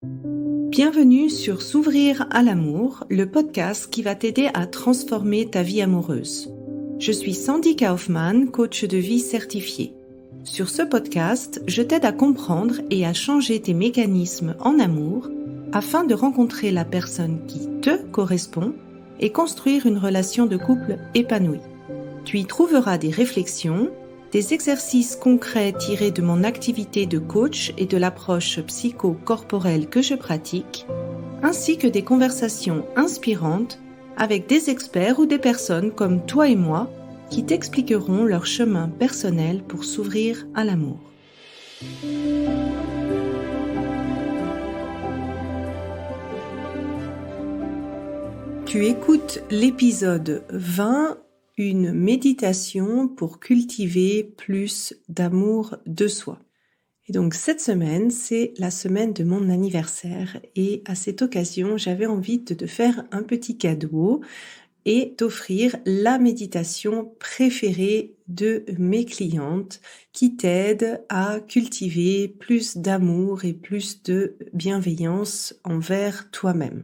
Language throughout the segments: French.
Bienvenue sur S'ouvrir à l'amour, le podcast qui va t'aider à transformer ta vie amoureuse. Je suis Sandy Kaufmann, coach de vie certifiée. Sur ce podcast, je t'aide à comprendre et à changer tes mécanismes en amour afin de rencontrer la personne qui te correspond et construire une relation de couple épanouie. Tu y trouveras des réflexions, des exercices concrets tirés de mon activité de coach et de l'approche psycho-corporelle que je pratique, ainsi que des conversations inspirantes avec des experts ou des personnes comme toi et moi qui t'expliqueront leur chemin personnel pour s'ouvrir à l'amour. Tu écoutes l'épisode 20, une méditation pour cultiver plus d'amour de soi. Et donc cette semaine, c'est la semaine de mon anniversaire et à cette occasion, j'avais envie de te faire un petit cadeau et t'offrir la méditation préférée de mes clientes qui t'aide à cultiver plus d'amour et plus de bienveillance envers toi-même.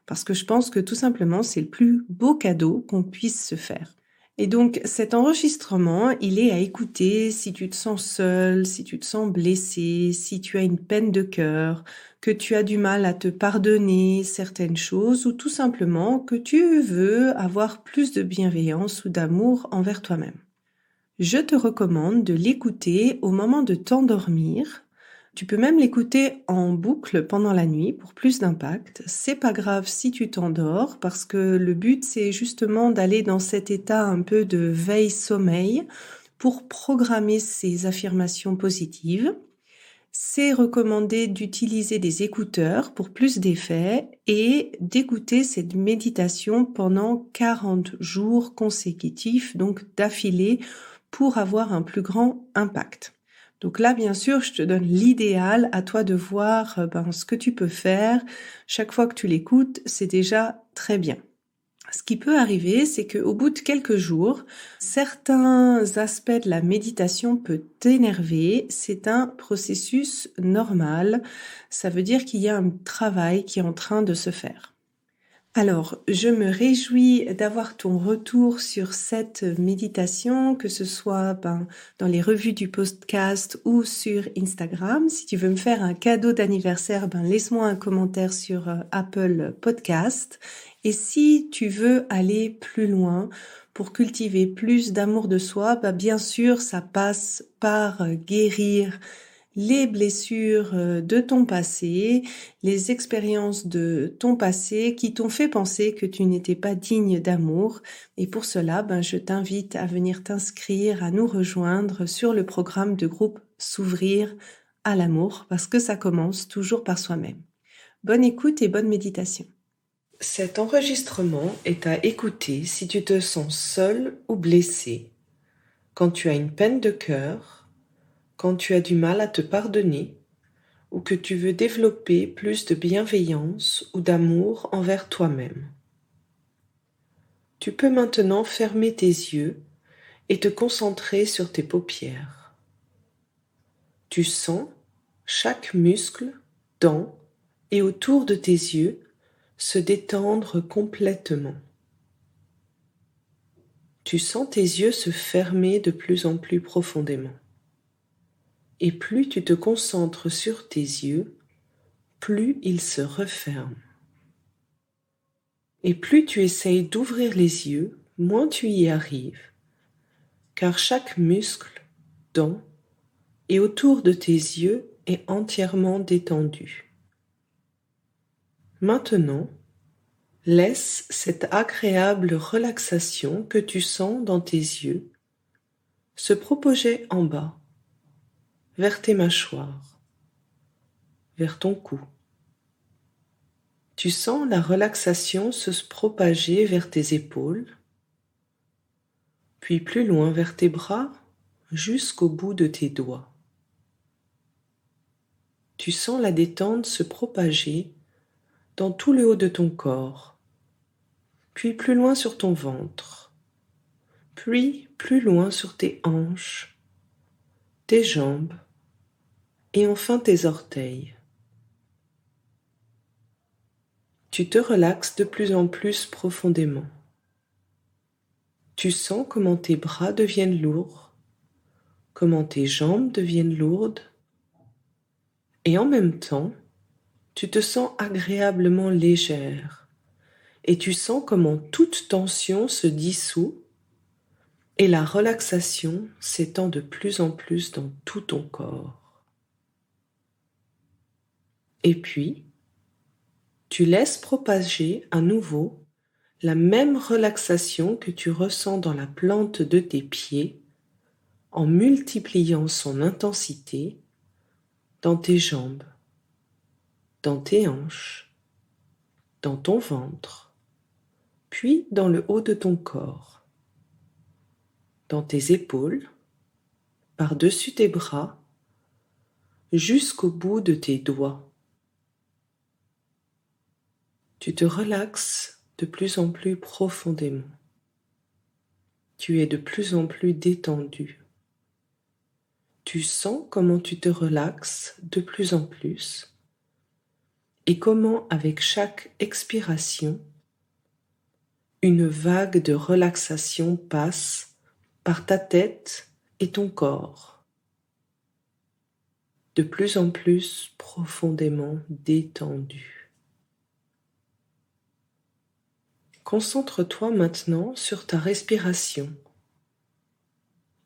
Parce que je pense que tout simplement, c'est le plus beau cadeau qu'on puisse se faire. Et donc, cet enregistrement, il est à écouter si tu te sens seul, si tu te sens blessé, si tu as une peine de cœur, que tu as du mal à te pardonner certaines choses ou tout simplement que tu veux avoir plus de bienveillance ou d'amour envers toi-même. Je te recommande de l'écouter au moment de t'endormir. Tu peux même l'écouter en boucle pendant la nuit pour plus d'impact. C'est pas grave si tu t'endors parce que le but c'est justement d'aller dans cet état un peu de veille-sommeil pour programmer ces affirmations positives. C'est recommandé d'utiliser des écouteurs pour plus d'effet et d'écouter cette méditation pendant 40 jours consécutifs, donc d'affilée, pour avoir un plus grand impact. Donc là, bien sûr, je te donne l'idéal, à toi de voir ce que tu peux faire. Chaque fois que tu l'écoutes, c'est déjà très bien. Ce qui peut arriver, c'est qu'au bout de quelques jours, certains aspects de la méditation peuvent t'énerver. C'est un processus normal. Ça veut dire qu'il y a un travail qui est en train de se faire. Alors, je me réjouis d'avoir ton retour sur cette méditation, que ce soit dans les revues du podcast ou sur Instagram. Si tu veux me faire un cadeau d'anniversaire, laisse-moi un commentaire sur Apple Podcast. Et si tu veux aller plus loin pour cultiver plus d'amour de soi, bien sûr, ça passe par guérir les blessures de ton passé, les expériences de ton passé qui t'ont fait penser que tu n'étais pas digne d'amour. Et pour cela, je t'invite à venir t'inscrire, à nous rejoindre sur le programme de groupe S'ouvrir à l'amour, parce que ça commence toujours par soi-même. Bonne écoute et bonne méditation. Cet enregistrement est à écouter si tu te sens seul ou blessé, quand tu as une peine de cœur, quand tu as du mal à te pardonner ou que tu veux développer plus de bienveillance ou d'amour envers toi-même. Tu peux maintenant fermer tes yeux et te concentrer sur tes paupières. Tu sens chaque muscle, dent et autour de tes yeux se détendre complètement. Tu sens tes yeux se fermer de plus en plus profondément. Et plus tu te concentres sur tes yeux, plus ils se referment. Et plus tu essayes d'ouvrir les yeux, moins tu y arrives, car chaque muscle, dent et autour de tes yeux est entièrement détendu. Maintenant, laisse cette agréable relaxation que tu sens dans tes yeux se propager en bas, vers tes mâchoires, vers ton cou. Tu sens la relaxation se propager vers tes épaules, puis plus loin vers tes bras, jusqu'au bout de tes doigts. Tu sens la détente se propager dans tout le haut de ton corps, puis plus loin sur ton ventre, puis plus loin sur tes hanches, tes jambes et enfin tes orteils. Tu te relaxes de plus en plus profondément. Tu sens comment tes bras deviennent lourds, comment tes jambes deviennent lourdes, et en même temps, tu te sens agréablement légère, et tu sens comment toute tension se dissout, et la relaxation s'étend de plus en plus dans tout ton corps. Et puis, tu laisses propager à nouveau la même relaxation que tu ressens dans la plante de tes pieds en multipliant son intensité dans tes jambes, dans tes hanches, dans ton ventre, puis dans le haut de ton corps, dans tes épaules, par-dessus tes bras, jusqu'au bout de tes doigts. Tu te relaxes de plus en plus profondément. Tu es de plus en plus détendu. Tu sens comment tu te relaxes de plus en plus et comment avec chaque expiration, une vague de relaxation passe par ta tête et ton corps, de plus en plus profondément détendu. Concentre-toi maintenant sur ta respiration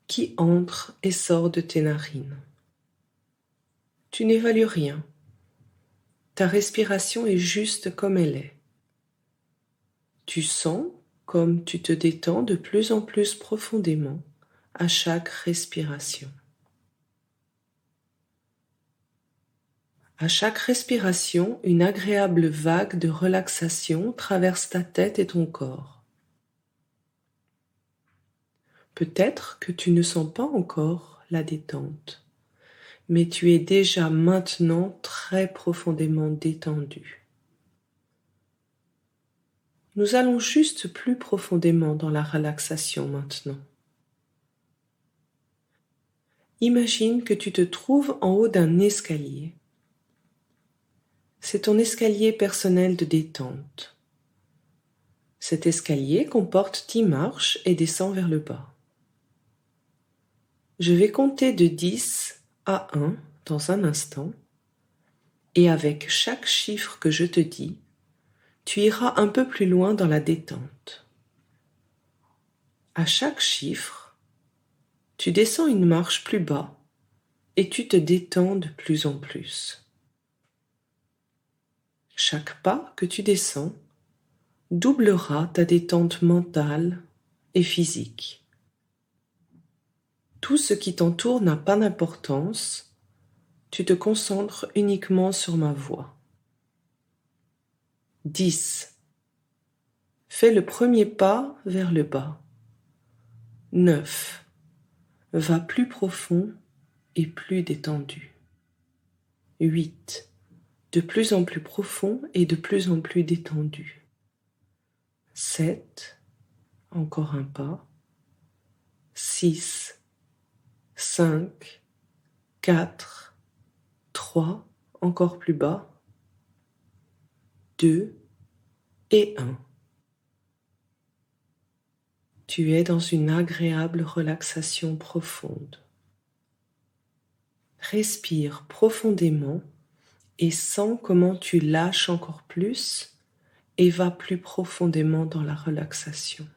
qui entre et sort de tes narines. Tu n'évalues rien. Ta respiration est juste comme elle est. Tu sens comme tu te détends de plus en plus profondément à chaque respiration. À chaque respiration, une agréable vague de relaxation traverse ta tête et ton corps. Peut-être que tu ne sens pas encore la détente, mais tu es déjà maintenant très profondément détendu. Nous allons juste plus profondément dans la relaxation maintenant. Imagine que tu te trouves en haut d'un escalier. C'est ton escalier personnel de détente. Cet escalier comporte 10 marches et descend vers le bas. Je vais compter de 10 à 1 dans un instant, et avec chaque chiffre que je te dis, tu iras un peu plus loin dans la détente. À chaque chiffre, tu descends une marche plus bas et tu te détends de plus en plus. Chaque pas que tu descends doublera ta détente mentale et physique. Tout ce qui t'entoure n'a pas d'importance, tu te concentres uniquement sur ma voix. 10. Fais le premier pas vers le bas. 9. Va plus profond et plus détendu. 8. De plus en plus profond et de plus en plus détendu. 7. Encore un pas. 6. 5. 4. 3. Encore plus bas. 2 et 1. Tu es dans une agréable relaxation profonde. Respire profondément et sens comment tu lâches encore plus et vas plus profondément dans la relaxation.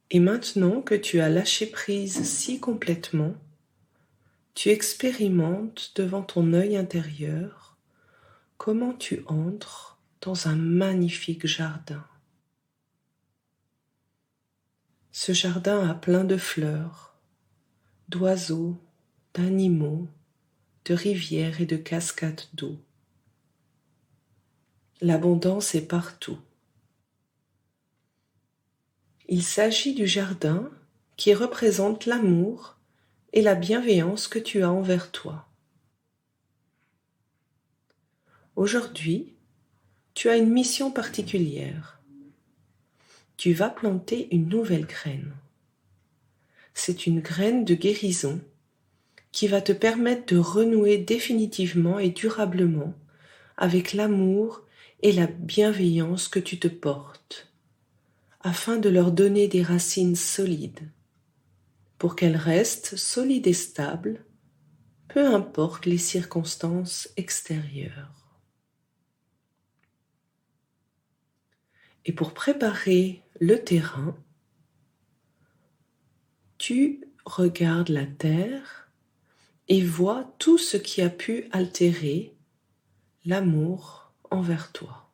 Et maintenant que tu as lâché prise si complètement, tu expérimentes devant ton œil intérieur comment tu entres dans un magnifique jardin. Ce jardin a plein de fleurs, d'oiseaux, d'animaux, de rivières et de cascades d'eau. L'abondance est partout. Il s'agit du jardin qui représente l'amour et la bienveillance que tu as envers toi. Aujourd'hui, tu as une mission particulière. Tu vas planter une nouvelle graine. c'est une graine de guérison qui va te permettre de renouer définitivement et durablement avec l'amour et la bienveillance que tu te portes, afin de leur donner des racines solides, pour qu'elles restent solides et stables, peu importe les circonstances extérieures. Et pour préparer le terrain, tu regardes la terre et vois tout ce qui a pu altérer l'amour envers toi.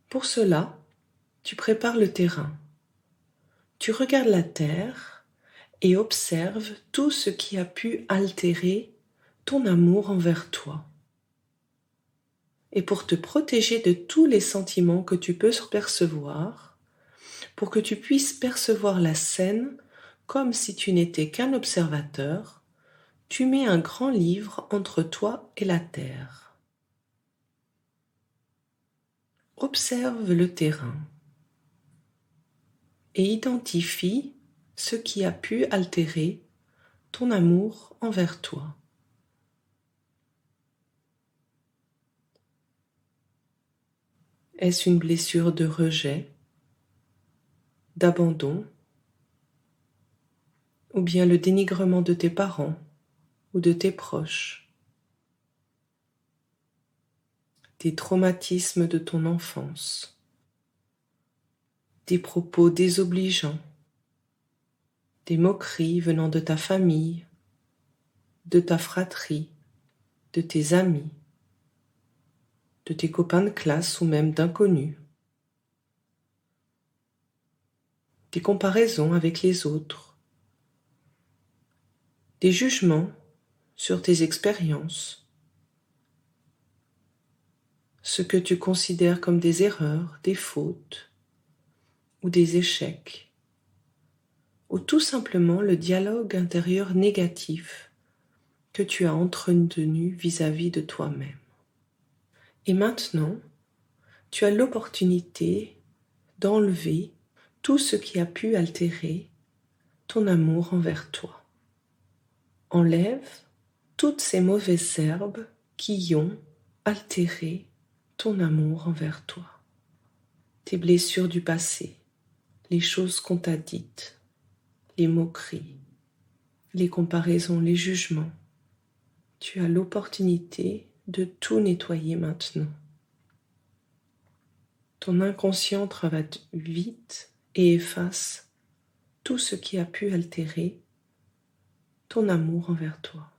Pour cela, tu prépares le terrain. Tu regardes la terre et observes tout ce qui a pu altérer ton amour envers toi. Et pour te protéger de tous les sentiments que tu peux percevoir, pour que tu puisses percevoir la scène comme si tu n'étais qu'un observateur, tu mets un grand livre entre toi et la terre. Observe le terrain et identifie ce qui a pu altérer ton amour envers toi. Est-ce une blessure de rejet, d'abandon, ou bien le dénigrement de tes parents ou de tes proches, des traumatismes de ton enfance, des propos désobligeants, des moqueries venant de ta famille, de ta fratrie, de tes amis, de tes copains de classe ou même d'inconnus, des comparaisons avec les autres, des jugements sur tes expériences, ce que tu considères comme des erreurs, des fautes ou des échecs, ou tout simplement le dialogue intérieur négatif que tu as entretenu vis-à-vis de toi-même. Et maintenant, tu as l'opportunité d'enlever tout ce qui a pu altérer ton amour envers toi. Enlève toutes ces mauvaises herbes qui ont altéré ton amour envers toi. Tes blessures du passé, les choses qu'on t'a dites, les moqueries, les comparaisons, les jugements. Tu as l'opportunité de tout nettoyer maintenant. Ton inconscient travaille vite et efface tout ce qui a pu altérer ton amour envers toi.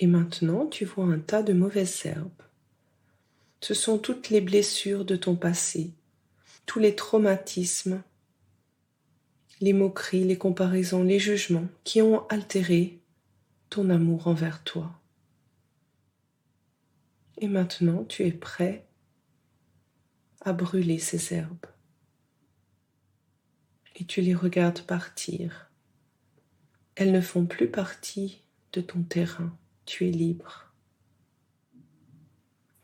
Et maintenant, tu vois un tas de mauvaises herbes. Ce sont toutes les blessures de ton passé, tous les traumatismes, les moqueries, les comparaisons, les jugements qui ont altéré ton amour envers toi. Et maintenant, tu es prêt à brûler ces herbes. Et tu les regardes partir. Elles ne font plus partie de ton terrain. Tu es libre.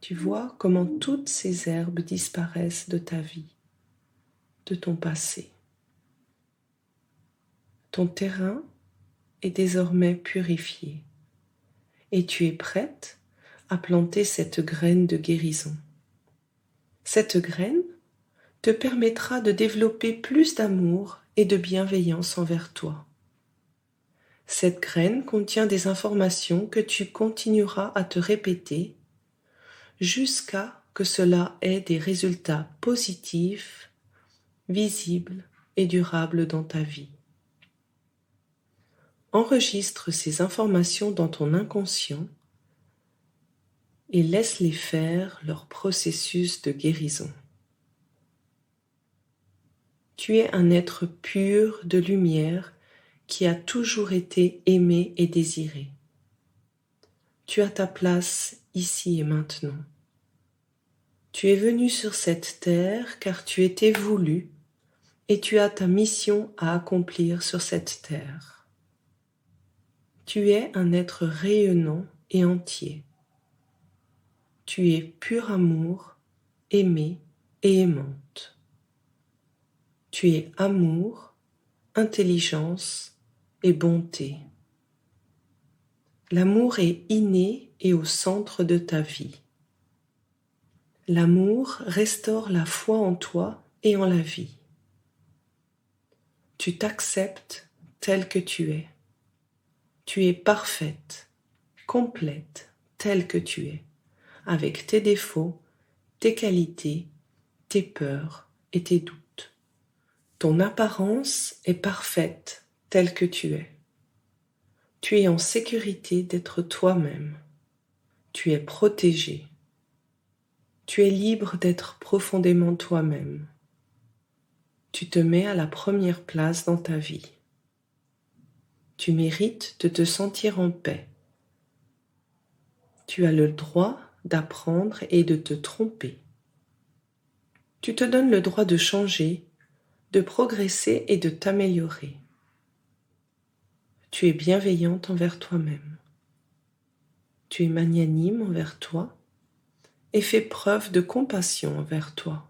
Tu vois comment toutes ces herbes disparaissent de ta vie, de ton passé. Ton terrain est désormais purifié et tu es prête à planter cette graine de guérison. Cette graine te permettra de développer plus d'amour et de bienveillance envers toi. Cette graine contient des informations que tu continueras à te répéter jusqu'à que cela ait des résultats positifs, visibles et durables dans ta vie. Enregistre ces informations dans ton inconscient et laisse-les faire leur processus de guérison. Tu es un être pur de lumière qui a toujours été aimé et désiré. Tu as ta place ici et maintenant. Tu es venu sur cette terre car tu étais voulu et tu as ta mission à accomplir sur cette terre. Tu es un être rayonnant et entier. Tu es pur amour, aimé et aimante. Tu Tu es amour, intelligence et bonté. L'amour est inné et au centre de ta vie. L'amour restaure la foi en toi et en la vie. Tu t'acceptes tel que tu es. Tu es parfaite, complète, telle que tu es, avec tes défauts, tes qualités, tes peurs et tes doutes. Ton apparence est parfaite telle que tu es. Tu es en sécurité d'être toi-même. Tu es protégé. Tu es libre d'être profondément toi-même. Tu te mets à la première place dans ta vie. Tu mérites de te sentir en paix. Tu as le droit d'apprendre et de te tromper. Tu te donnes le droit de changer, de progresser et de t'améliorer. Tu es bienveillante envers toi-même. Tu es magnanime envers toi et fais preuve de compassion envers toi.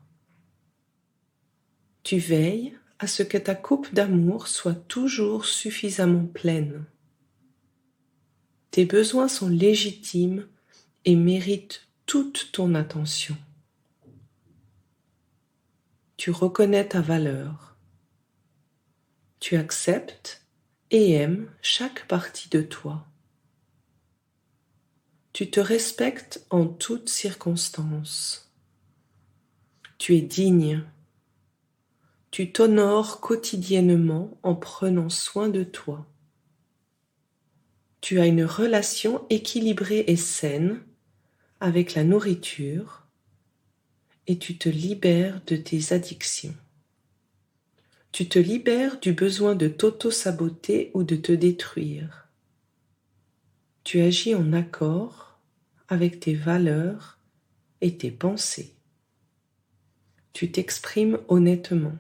Tu veilles à ce que ta coupe d'amour soit toujours suffisamment pleine. Tes besoins sont légitimes et méritent toute ton attention. Tu reconnais ta valeur. Tu acceptes et aimes chaque partie de toi. Tu te respectes en toutes circonstances. Tu es digne. Tu t'honores quotidiennement en prenant soin de toi. Tu as une relation équilibrée et saine avec la nourriture et tu te libères de tes addictions. Tu te libères du besoin de t'auto-saboter ou de te détruire. Tu agis en accord avec tes valeurs et tes pensées. Tu t'exprimes honnêtement.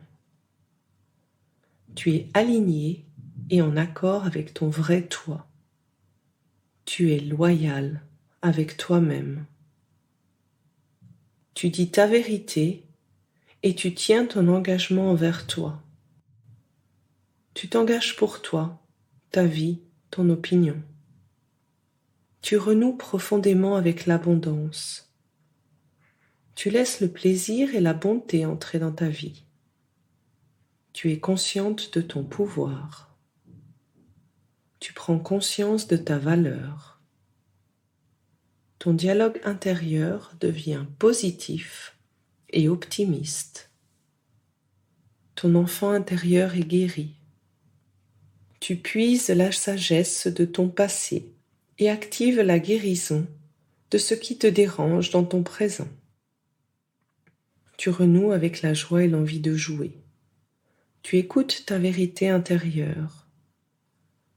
Tu es aligné et en accord avec ton vrai toi. Tu es loyal avec toi-même. Tu dis ta vérité et tu tiens ton engagement envers toi. Tu t'engages pour toi, ta vie, ton opinion. Tu renoues profondément avec l'abondance. Tu laisses le plaisir et la bonté entrer dans ta vie. Tu es consciente de ton pouvoir. Tu prends conscience de ta valeur. Ton dialogue intérieur devient positif et optimiste. Ton enfant intérieur est guéri. Tu puises la sagesse de ton passé et active la guérison de ce qui te dérange dans ton présent. Tu renoues avec la joie et l'envie de jouer. Tu écoutes ta vérité intérieure.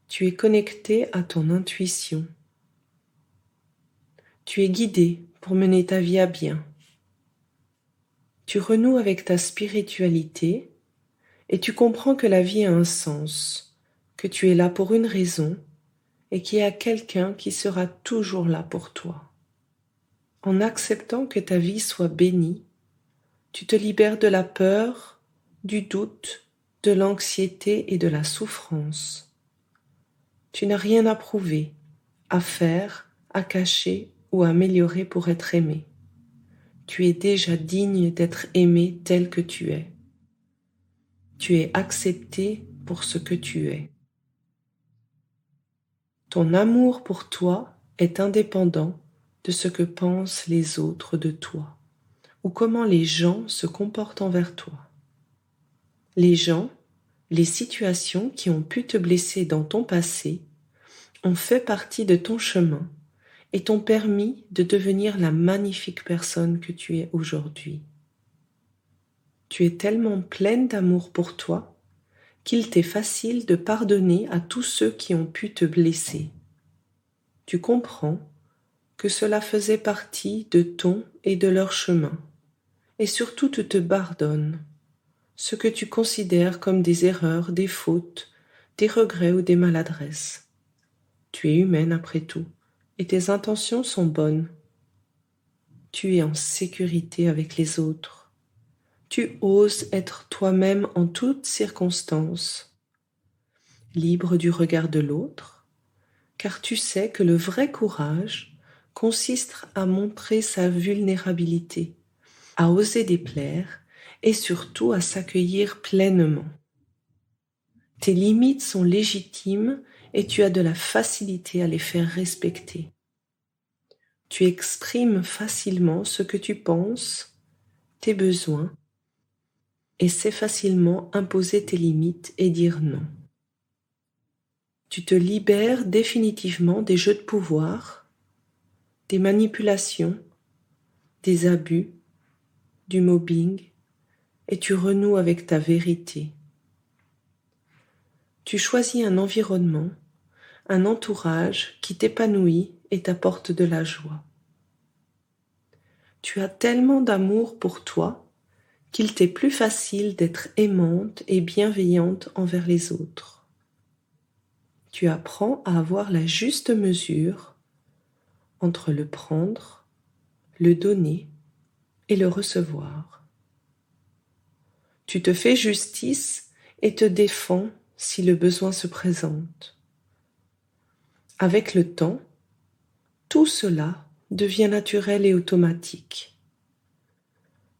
Tu es connecté à ton intuition. Tu es guidé pour mener ta vie à bien. Tu renoues avec ta spiritualité et tu comprends que la vie a un sens, que tu es là pour une raison et qu'il y a quelqu'un qui sera toujours là pour toi. En acceptant que ta vie soit bénie, tu te libères de la peur, du doute, de l'anxiété et de la souffrance. Tu n'as rien à prouver, à faire, à cacher ou à améliorer pour être aimé. Tu es déjà digne d'être aimé tel que tu es. Tu es accepté pour ce que tu es. Ton amour pour toi est indépendant de ce que pensent les autres de toi ou comment les gens se comportent envers toi. Les gens, les situations qui ont pu te blesser dans ton passé ont fait partie de ton chemin et t'ont permis de devenir la magnifique personne que tu es aujourd'hui. Tu es tellement pleine d'amour pour toi qu'il t'est facile de pardonner à tous ceux qui ont pu te blesser. Tu comprends que cela faisait partie de ton et de leur chemin, et surtout tu te pardonnes ce que tu considères comme des erreurs, des fautes, des regrets ou des maladresses. Tu es humaine après tout, et tes intentions sont bonnes. Tu es en sécurité avec les autres. Tu oses être toi-même en toutes circonstances, libre du regard de l'autre, car tu sais que le vrai courage consiste à montrer sa vulnérabilité, à oser déplaire et surtout à s'accueillir pleinement. Tes limites sont légitimes et tu as de la facilité à les faire respecter. Tu exprimes facilement ce que tu penses, tes besoins, et sais facilement imposer tes limites et dire non. Tu te libères définitivement des jeux de pouvoir, des manipulations, des abus, du mobbing, et tu renoues avec ta vérité. Tu choisis un environnement, un entourage qui t'épanouit et t'apporte de la joie. Tu as tellement d'amour pour toi qu'il t'est plus facile d'être aimante et bienveillante envers les autres. Tu apprends à avoir la juste mesure entre le prendre, le donner et le recevoir. Tu te fais justice et te défends si le besoin se présente. Avec le temps, tout cela devient naturel et automatique.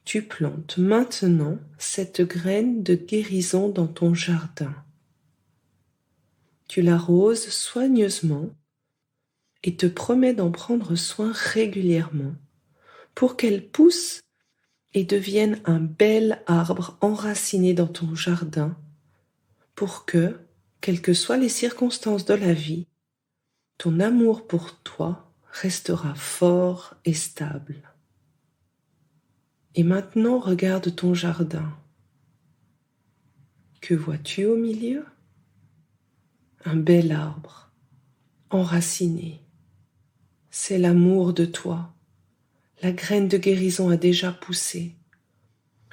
Tu plantes maintenant cette graine de guérison dans ton jardin. Tu l'arroses soigneusement et te promets d'en prendre soin régulièrement pour qu'elle pousse et devienne un bel arbre enraciné dans ton jardin pour que, quelles que soient les circonstances de la vie, ton amour pour toi restera fort et stable. Et maintenant, regarde ton jardin. Que vois-tu au milieu? Un bel arbre, enraciné. C'est l'amour de toi. La graine de guérison a déjà poussé.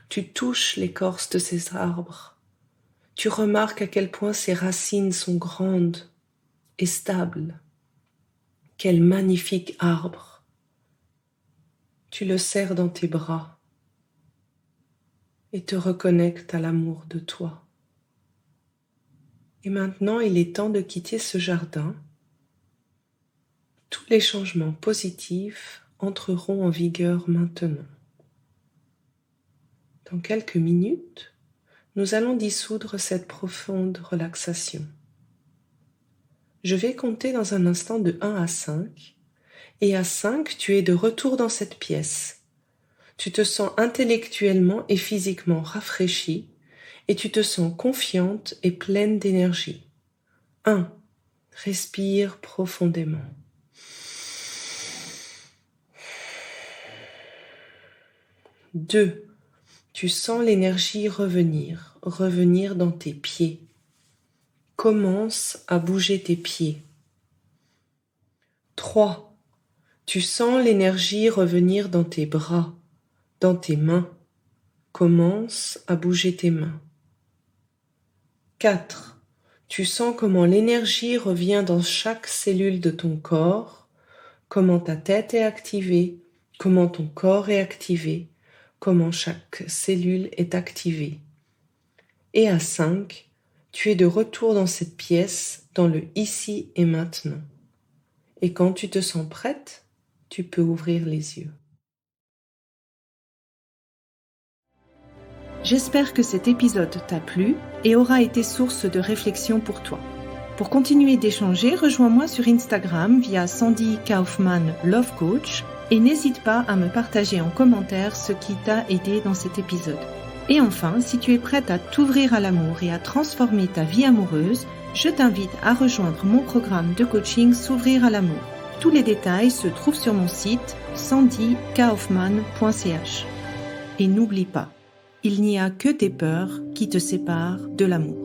Tu touches l'écorce de ces arbres. Tu remarques à quel point ses racines sont grandes et stables. Quel magnifique arbre! Tu le serres dans tes bras et te reconnectes à l'amour de toi. Et maintenant, il est temps de quitter ce jardin. Tous les changements positifs entreront en vigueur maintenant. Dans quelques minutes, nous allons dissoudre cette profonde relaxation. Je vais compter dans un instant de 1 à 5, et à 5, tu es de retour dans cette pièce. Tu te sens intellectuellement et physiquement rafraîchie, et tu te sens confiante et pleine d'énergie. 1. Respire profondément. 2. Tu sens l'énergie revenir dans tes pieds. Commence à bouger tes pieds. 3. Tu sens l'énergie revenir dans tes bras, dans tes mains. Commence à bouger tes mains. 4. Tu sens comment l'énergie revient dans chaque cellule de ton corps, comment ta tête est activée, comment ton corps est activé, comment chaque cellule est activée. Et à 5, tu es de retour dans cette pièce, dans le ici et maintenant. Et quand tu te sens prête, tu peux ouvrir les yeux. J'espère que cet épisode t'a plu et aura été source de réflexion pour toi. Pour continuer d'échanger, rejoins-moi sur Instagram via Sandy Kaufman Love Coach et n'hésite pas à me partager en commentaire ce qui t'a aidé dans cet épisode. Et enfin, si tu es prête à t'ouvrir à l'amour et à transformer ta vie amoureuse, je t'invite à rejoindre mon programme de coaching S'ouvrir à l'amour. Tous les détails se trouvent sur mon site sandykaufman.ch. Et n'oublie pas, il n'y a que tes peurs qui te séparent de l'amour.